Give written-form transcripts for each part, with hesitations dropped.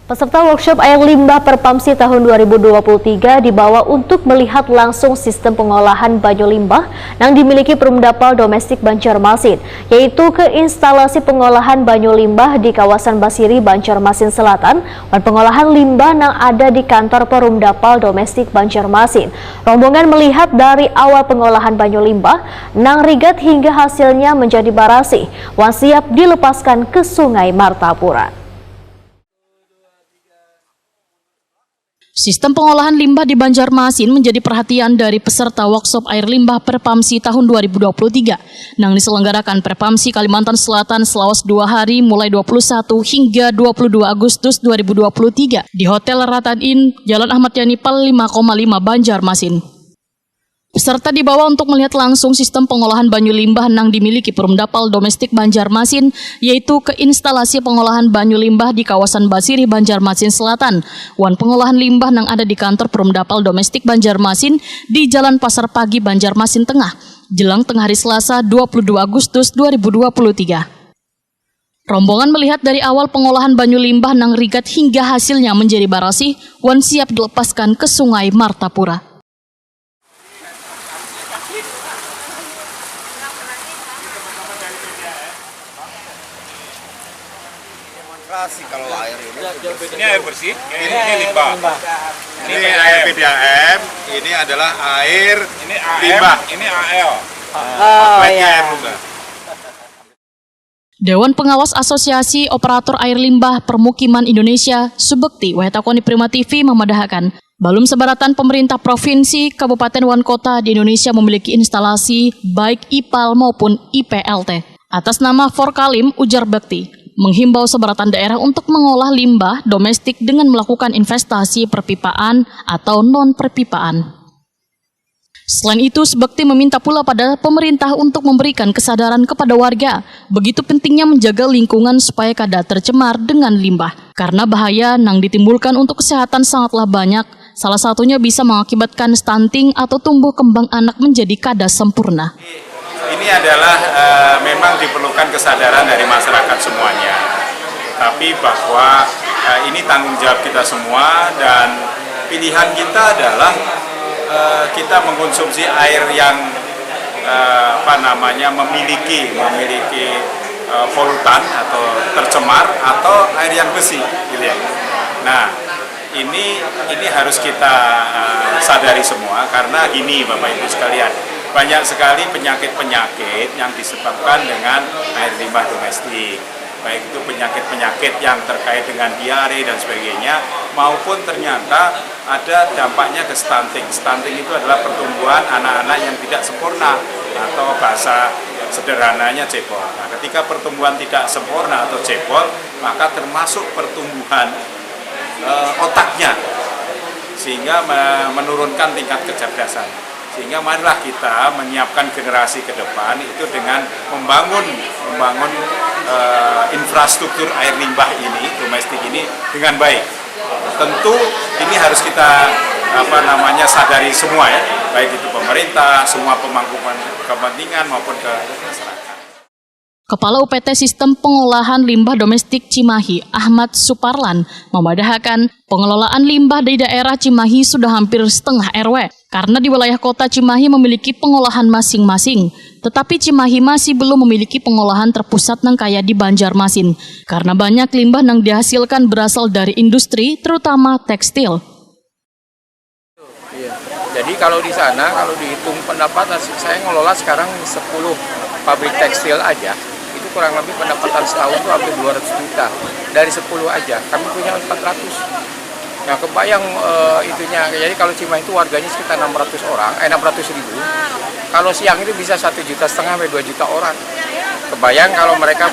Peserta workshop air limbah Perpamsi tahun 2023 dibawa untuk melihat langsung sistem pengolahan banyu limbah yang dimiliki Perumdapal Domestik Banjarmasin, yaitu ke instalasi pengolahan banyu limbah di kawasan Basiri, Banjarmasin Selatan, dan pengolahan limbah yang ada di kantor Perumdapal Domestik Banjarmasin. Rombongan melihat dari awal pengolahan banyu limbah, nang rigat hingga hasilnya menjadi barasi, wan siap dilepaskan ke Sungai Martapura. Sistem pengolahan limbah di Banjarmasin menjadi perhatian dari peserta workshop air limbah Perpamsi tahun 2023 yang diselenggarakan Perpamsi Kalimantan Selatan selama 2 hari mulai 21 hingga 22 Agustus 2023 di Hotel Ratan Inn, Jalan Ahmad Yani Pal 5,5 Banjarmasin. Peserta dibawa untuk melihat langsung sistem pengolahan banyu limbah yang dimiliki Perumdapal Domestik Banjarmasin, yaitu ke instalasi pengolahan banyu limbah di kawasan Basiri, Banjarmasin Selatan, wan pengolahan limbah yang ada di kantor Perumdapal Domestik Banjarmasin di Jalan Pasar Pagi, Banjarmasin Tengah, jelang tengah hari Selasa 22 Agustus 2023. Rombongan melihat dari awal pengolahan banyu limbah yang rigat hingga hasilnya menjadi barasi, wan siap dilepaskan ke Sungai Martapura. Kalau air ini air bersih, ini limbah. Ini air PDAM, ini adalah air limbah. Ini AL. Air limbah. Dewan Pengawas Asosiasi Operator Air Limbah Permukiman Indonesia, Subekti Wahetakoni Prima TV memadahkan, belum sebaratan pemerintah provinsi, kabupaten, wan kota di Indonesia memiliki instalasi baik IPAL maupun IPLT. Atas nama Forkalim, ujar Bekti, menghimbau sebaratan daerah untuk mengolah limbah domestik dengan melakukan investasi perpipaan atau non-perpipaan. Selain itu, Subekti meminta pula pada pemerintah untuk memberikan kesadaran kepada warga begitu pentingnya menjaga lingkungan supaya kada tercemar dengan limbah. Karena bahaya yang ditimbulkan untuk kesehatan sangatlah banyak, salah satunya bisa mengakibatkan stunting atau tumbuh kembang anak menjadi kada sempurna. Ini adalah memang diperlukan kesadaran dari masyarakat semuanya. Tapi bahwa ini tanggung jawab kita semua dan pilihan kita adalah kita mengkonsumsi air yang memiliki polutan atau tercemar atau air yang bersih, gitu ya. Nah, ini harus kita sadari semua karena gini Bapak Ibu sekalian. Banyak sekali penyakit-penyakit yang disebabkan dengan air limbah domestik. Baik itu penyakit-penyakit yang terkait dengan diare dan sebagainya, maupun ternyata ada dampaknya ke stunting. Stunting itu adalah pertumbuhan anak-anak yang tidak sempurna atau bahasa sederhananya cebol. Nah, ketika pertumbuhan tidak sempurna atau cebol, maka termasuk pertumbuhan otaknya, sehingga menurunkan tingkat kecerdasan. Sehingga marilah kita menyiapkan generasi ke depan itu dengan membangun infrastruktur air limbah ini, domestik ini dengan baik. Tentu ini harus kita sadari semua ya, baik itu pemerintah, semua pemangku kepentingan maupun ke masyarakat. Kepala UPT Sistem Pengolahan Limbah Domestik Cimahi, Ahmad Suparlan, memadahkan pengelolaan limbah di daerah Cimahi sudah hampir setengah RW, karena di wilayah kota Cimahi memiliki pengolahan masing-masing. Tetapi Cimahi masih belum memiliki pengolahan terpusat yang kaya di Banjarmasin, karena banyak limbah yang dihasilkan berasal dari industri, terutama tekstil. Jadi kalau di sana, kalau dihitung pendapatan, saya ngelola sekarang 10 pabrik tekstil aja. Kurang lebih pendapatan setahun itu hampir 200 juta. Dari 10 aja, kami punya 400. Nah, kebayang itunya. Jadi kalau Cimahi itu warganya sekitar 600 ribu. Kalau siang itu bisa 1,5 juta sampai 2 juta orang. Kebayang kalau mereka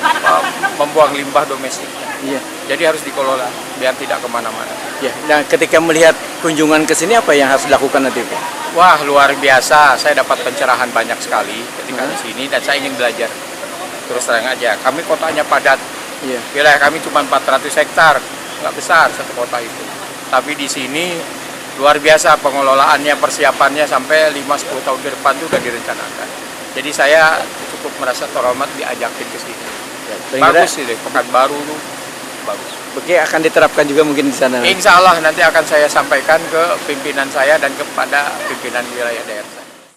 membuang limbah domestik. Iya. Jadi harus dikelola biar tidak kemana-mana. Ya. Nah, ketika melihat kunjungan ke sini apa yang harus dilakukan nanti, Pak? Wah, luar biasa. Saya dapat pencerahan banyak sekali ketika di sini dan saya ingin belajar. Terus terang aja, kami kotanya padat. Iya. Wilayah kami cuma 400 hektar, nggak besar satu kota itu. Tapi di sini luar biasa pengelolaannya, persiapannya sampai 5-10 tahun ke depan itu sudah direncanakan. Jadi saya cukup merasa terhormat diajakin ke sini. Ya, bagus sih deh, Pekanbaru tuh bagus. Oke, akan diterapkan juga mungkin di sana. Insya Allah nanti akan saya sampaikan ke pimpinan saya dan kepada pimpinan wilayah daerah.